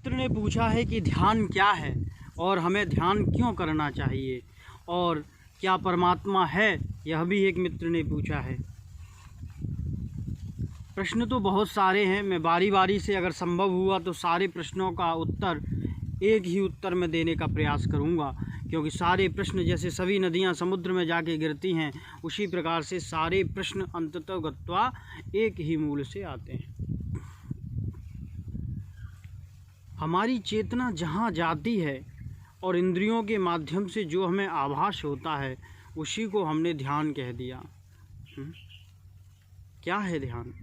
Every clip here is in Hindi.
मित्र ने पूछा है कि ध्यान क्या है और हमें ध्यान क्यों करना चाहिए और क्या परमात्मा है, यह भी एक मित्र ने पूछा है। प्रश्न तो बहुत सारे हैं, मैं बारी बारी से अगर संभव हुआ तो सारे प्रश्नों का उत्तर एक ही उत्तर में देने का प्रयास करूंगा, क्योंकि सारे प्रश्न जैसे सभी नदियां समुद्र में जाके गिरती हैं, उसी प्रकार से सारे प्रश्न अंततः गत्वा एक ही मूल से आते हैं। हमारी चेतना जहाँ जाती है और इंद्रियों के माध्यम से जो हमें आभास होता है उसी को हमने ध्यान कह दिया। क्या है ध्यान?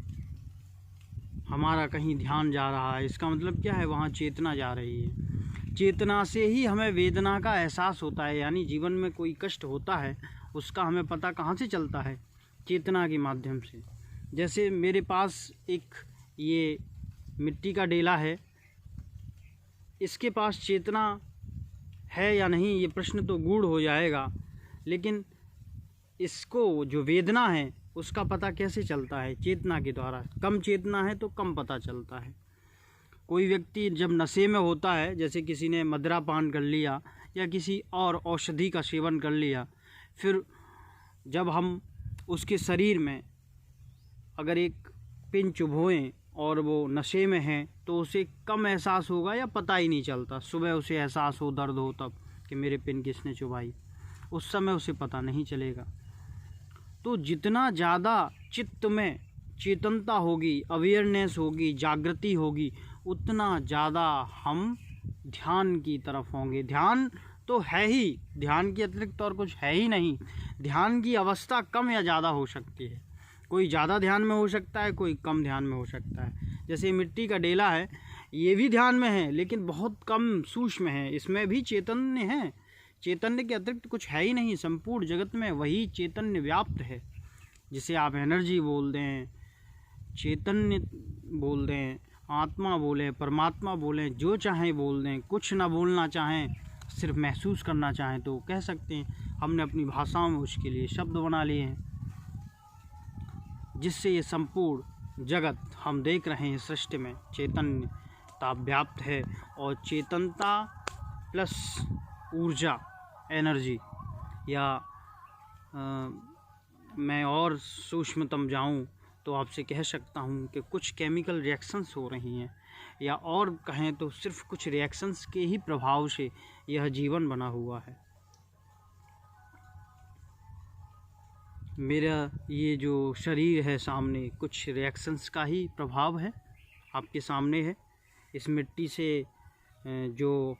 हमारा कहीं ध्यान जा रहा है, इसका मतलब क्या है? वहाँ चेतना जा रही है। चेतना से ही हमें वेदना का एहसास होता है, यानी जीवन में कोई कष्ट होता है उसका हमें पता कहाँ से चलता है? चेतना के माध्यम से। जैसे मेरे पास एक ये मिट्टी का डेला है, इसके पास चेतना है या नहीं ये प्रश्न तो गूढ़ हो जाएगा, लेकिन इसको जो वेदना है उसका पता कैसे चलता है? चेतना के द्वारा। कम चेतना है तो कम पता चलता है। कोई व्यक्ति जब नशे में होता है, जैसे किसी ने मदिरा पान कर लिया या किसी और औषधि का सेवन कर लिया, फिर जब हम उसके शरीर में अगर एक पिन चुभोएं और वो नशे में है तो उसे कम एहसास होगा या पता ही नहीं चलता। सुबह उसे एहसास हो, दर्द हो तब कि मेरे पिन किसने चुभाई, उस समय उसे पता नहीं चलेगा। तो जितना ज़्यादा चित्त में चेतनता होगी, अवेयरनेस होगी, जागृति होगी, उतना ज़्यादा हम ध्यान की तरफ होंगे। ध्यान तो है ही, ध्यान के अतिरिक्त और कुछ है ही नहीं। ध्यान की अवस्था कम या ज़्यादा हो सकती है, कोई ज़्यादा ध्यान में हो सकता है, कोई कम ध्यान में हो सकता है। जैसे मिट्टी का डेला है, ये भी ध्यान में है लेकिन बहुत कम सूक्ष्म है, इसमें भी चैतन्य है। चैतन्य के अतिरिक्त कुछ है ही नहीं, संपूर्ण जगत में वही चैतन्य व्याप्त है। जिसे आप एनर्जी बोल दें, चैतन्य बोल दें, आत्मा बोलें, परमात्मा बोलें, जो चाहें बोल दें, कुछ ना बोलना चाहें, सिर्फ महसूस करना चाहें तो कह सकते हैं। हमने अपनी भाषाओं में उसके लिए शब्द बना लिए हैं, जिससे ये संपूर्ण जगत हम देख रहे हैं सृष्टि में चैतन्यता व्याप्त है। और चेतनता प्लस ऊर्जा, एनर्जी, या मैं और सूक्ष्मतम जाऊं तो आपसे कह सकता हूं कि कुछ केमिकल रिएक्शंस हो रही हैं, या और कहें तो सिर्फ कुछ रिएक्शंस के ही प्रभाव से यह जीवन बना हुआ है। मेरा ये जो शरीर है सामने, कुछ रिएक्शंस का ही प्रभाव है, आपके सामने है। इस मिट्टी से जो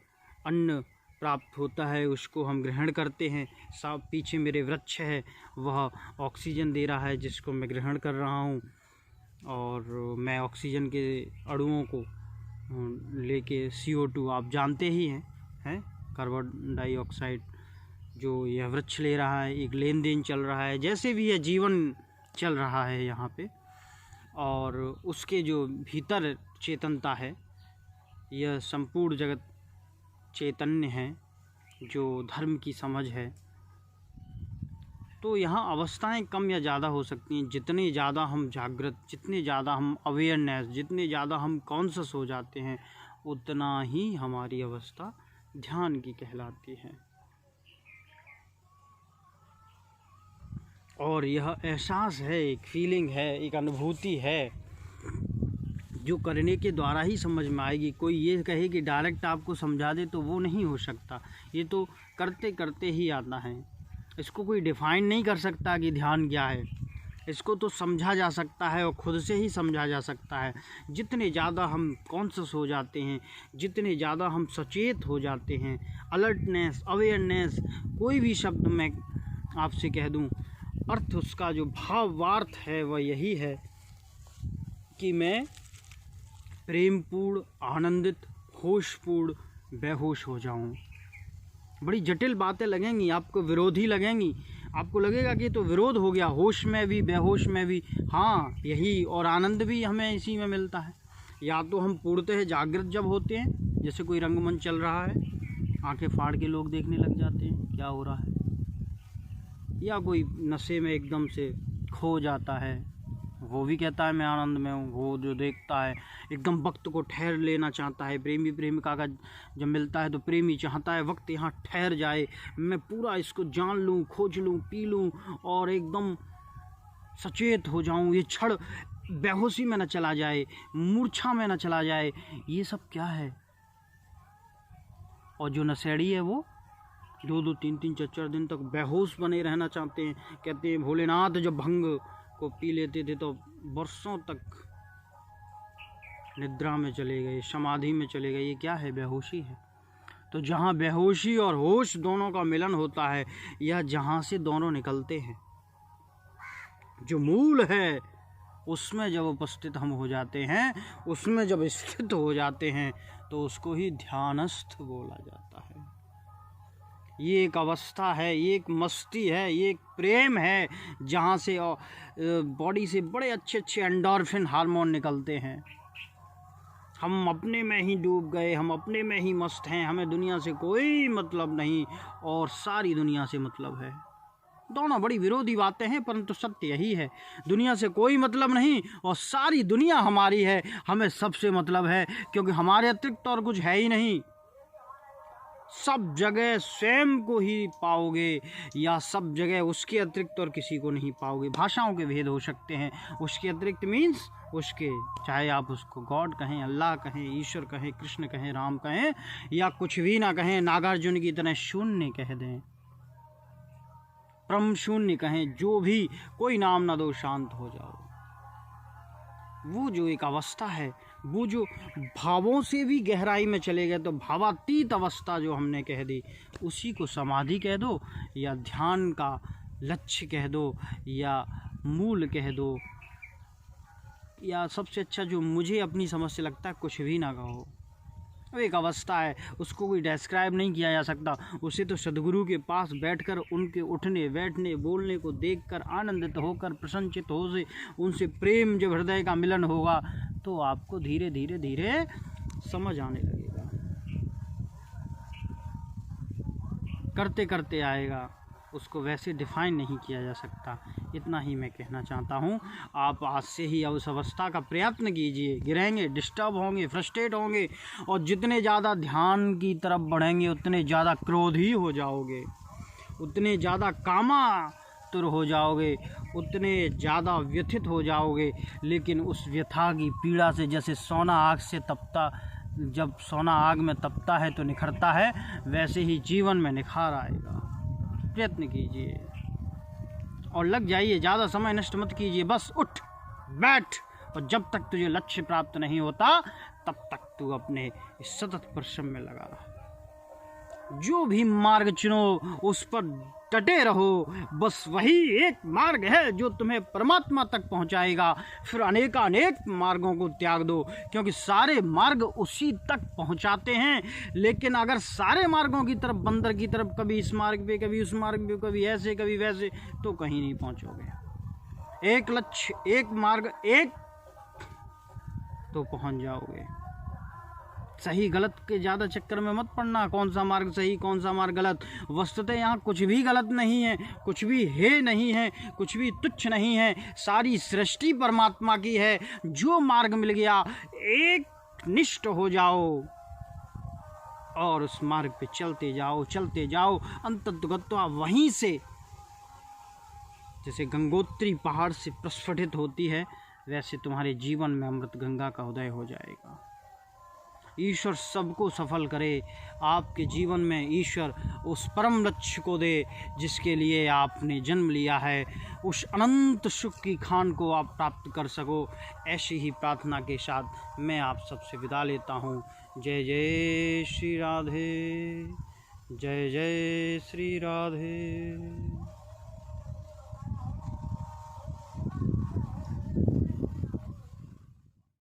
अन्न प्राप्त होता है उसको हम ग्रहण करते हैं। सब पीछे मेरे वृक्ष है, वह ऑक्सीजन दे रहा है जिसको मैं ग्रहण कर रहा हूँ, और मैं ऑक्सीजन के अणुओं को लेके CO2 आप जानते ही हैं कार्बन डाइऑक्साइड जो यह वृक्ष ले रहा है, एक लेन देन चल रहा है, जैसे भी यह जीवन चल रहा है यहाँ पे। और उसके जो भीतर चेतनता है, यह संपूर्ण जगत चैतन्य है, जो धर्म की समझ है। तो यहाँ अवस्थाएं कम या ज़्यादा हो सकती हैं। जितने ज़्यादा हम जागृत, जितने ज़्यादा हम अवेयरनेस, जितने ज़्यादा हम कॉन्शस हो जाते हैं, उतना ही हमारी अवस्था ध्यान की कहलाती है। और यह एहसास है, एक फीलिंग है, एक अनुभूति है, जो करने के द्वारा ही समझ में आएगी। कोई ये कहे कि डायरेक्ट आपको समझा दे तो वो नहीं हो सकता, ये तो करते करते ही आता है। इसको कोई डिफ़ाइन नहीं कर सकता कि ध्यान क्या है, इसको तो समझा जा सकता है और ख़ुद से ही समझा जा सकता है। जितने ज़्यादा हम कॉन्शस हो जाते हैं, जितने ज़्यादा हम सचेत हो जाते हैं, अलर्टनेस, अवेयरनेस, कोई भी शब्द मैं आपसे कह दूं, अर्थ उसका जो भावार्थ है वह यही है कि मैं प्रेमपूर्ण, आनंदित, होशपूर्ण, बेहोश हो जाऊं। बड़ी जटिल बातें लगेंगी, आपको विरोधी लगेंगी, आपको लगेगा कि तो विरोध हो गया, होश में भी बेहोश में भी। हाँ, यही, और आनंद भी हमें इसी में मिलता है। या तो हम पूर्णतः जागृत जब होते हैं, जैसे कोई रंगमंच चल रहा है, आंखें फाड़ के लोग देखने लग जाते हैं क्या हो रहा है, या कोई नशे में एकदम से खो जाता है, वो भी कहता है मैं आनंद में हूँ। वो जो देखता है एकदम वक्त को ठहर लेना चाहता है। प्रेमी प्रेमिका का जब मिलता है तो प्रेमी चाहता है वक्त यहाँ ठहर जाए, मैं पूरा इसको जान लूँ, खोज लूँ, पी लूँ और एकदम सचेत हो जाऊँ, ये क्षण बेहोशी में न चला जाए, मूर्छा में न चला जाए। ये सब क्या है? और जो नशेड़ी है वो 2-2, 3-3, 4-4 दिन तक बेहोश बने रहना चाहते हैं। कहते हैं भोलेनाथ जब भंग को पी लेते थे तो वर्षों तक निद्रा में चले गए, समाधि में चले गए। ये क्या है? बेहोशी है। तो जहाँ बेहोशी और होश दोनों का मिलन होता है, यह जहाँ से दोनों निकलते हैं, जो मूल है उसमें जब उपस्थित हम हो जाते हैं, उसमें जब स्थित हो जाते हैं, तो उसको ही ध्यानस्थ बोला जाता है। ये एक अवस्था है, ये एक मस्ती है, ये एक प्रेम है, जहाँ से बॉडी से बड़े अच्छे अच्छे एंडोर्फिन हार्मोन निकलते हैं। हम अपने में ही डूब गए, हम अपने में ही मस्त हैं, हमें दुनिया से कोई मतलब नहीं और सारी दुनिया से मतलब है। दोनों बड़ी विरोधी बातें हैं, परंतु सत्य यही है। दुनिया से कोई मतलब नहीं और सारी दुनिया हमारी है, हमें सबसे मतलब है, क्योंकि हमारे अतिरिक्त और कुछ है ही नहीं। सब जगह स्वयं को ही पाओगे या सब जगह उसके अतिरिक्त और किसी को नहीं पाओगे। भाषाओं के भेद हो सकते हैं, उसके अतिरिक्त मीन्स उसके, चाहे आप उसको गॉड कहें, अल्लाह कहें, ईश्वर कहें, कृष्ण कहें, राम कहें या कुछ भी ना कहें, नागार्जुन की तरह शून्य कह दें, परम शून्य कहें, जो भी, कोई नाम ना दो, शांत हो जाओ। वो जो एक अवस्था है, वो जो भावों से भी गहराई में चले गए, तो भावातीत अवस्था जो हमने कह दी, उसी को समाधि कह दो या ध्यान का लक्ष्य कह दो या मूल कह दो, या सबसे अच्छा जो मुझे अपनी समझ से लगता है, कुछ भी ना कहो। वो एक अवस्था है, उसको कोई डिस्क्राइब नहीं किया जा सकता। उसे तो सदगुरु के पास बैठकर उनके उठने बैठने बोलने को देखकर आनंदित होकर प्रसन्नचित हो से उनसे प्रेम जब हृदय का मिलन होगा, तो आपको धीरे धीरे धीरे समझ आने लगेगा, करते करते आएगा। उसको वैसे डिफाइन नहीं किया जा सकता। इतना ही मैं कहना चाहता हूँ। आप आज से ही उस अवस्था का प्रयत्न कीजिए। गिरेंगे, डिस्टर्ब होंगे, फ्रस्ट्रेट होंगे और जितने ज़्यादा ध्यान की तरफ बढ़ेंगे उतने ज़्यादा क्रोधी हो जाओगे, उतने ज़्यादा कामातुर हो जाओगे, उतने ज़्यादा व्यथित हो जाओगे। लेकिन उस व्यथा की पीड़ा से, जैसे सोना आग से तपता, जब सोना आग में तपता है तो निखरता है, वैसे ही जीवन में निखार आएगा। प्रयत्न कीजिए और लग जाइए, ज़्यादा समय नष्ट मत कीजिए। बस उठ बैठ, और जब तक तुझे लक्ष्य प्राप्त नहीं होता तब तक तू अपने सतत परिश्रम में लगा रहा। जो भी मार्ग चुनो उस पर डटे रहो। बस वही एक मार्ग है जो तुम्हें परमात्मा तक पहुंचाएगा। फिर अनेकानेक मार्गों को त्याग दो, क्योंकि सारे मार्ग उसी तक पहुंचाते हैं। लेकिन अगर सारे मार्गों की तरफ, बंदर की तरफ, कभी इस मार्ग पे, कभी उस मार्ग पे, कभी ऐसे कभी वैसे, तो कहीं नहीं पहुंचोगे। एक लक्ष्य, एक मार्ग, एक तो पहुंच जाओगे। सही गलत के ज़्यादा चक्कर में मत पड़ना, कौन सा मार्ग सही कौन सा मार्ग गलत। वस्तुतः यहाँ कुछ भी गलत नहीं है, कुछ भी है नहीं है, कुछ भी तुच्छ नहीं है। सारी सृष्टि परमात्मा की है। जो मार्ग मिल गया, एक निष्ठ हो जाओ और उस मार्ग पे चलते जाओ, चलते जाओ। अंततः वहीं से, जैसे गंगोत्री पहाड़ से प्रस्फुटित होती है, वैसे तुम्हारे जीवन में अमृत गंगा का उदय हो जाएगा। ईश्वर सबको सफल करे। आपके जीवन में ईश्वर उस परम लक्ष्य को दे जिसके लिए आपने जन्म लिया है। उस अनंत सुख की खान को आप प्राप्त कर सको। ऐसी ही प्रार्थना के साथ मैं आप सबसे विदा लेता हूँ। जय जय श्री राधे, जय जय श्री राधे।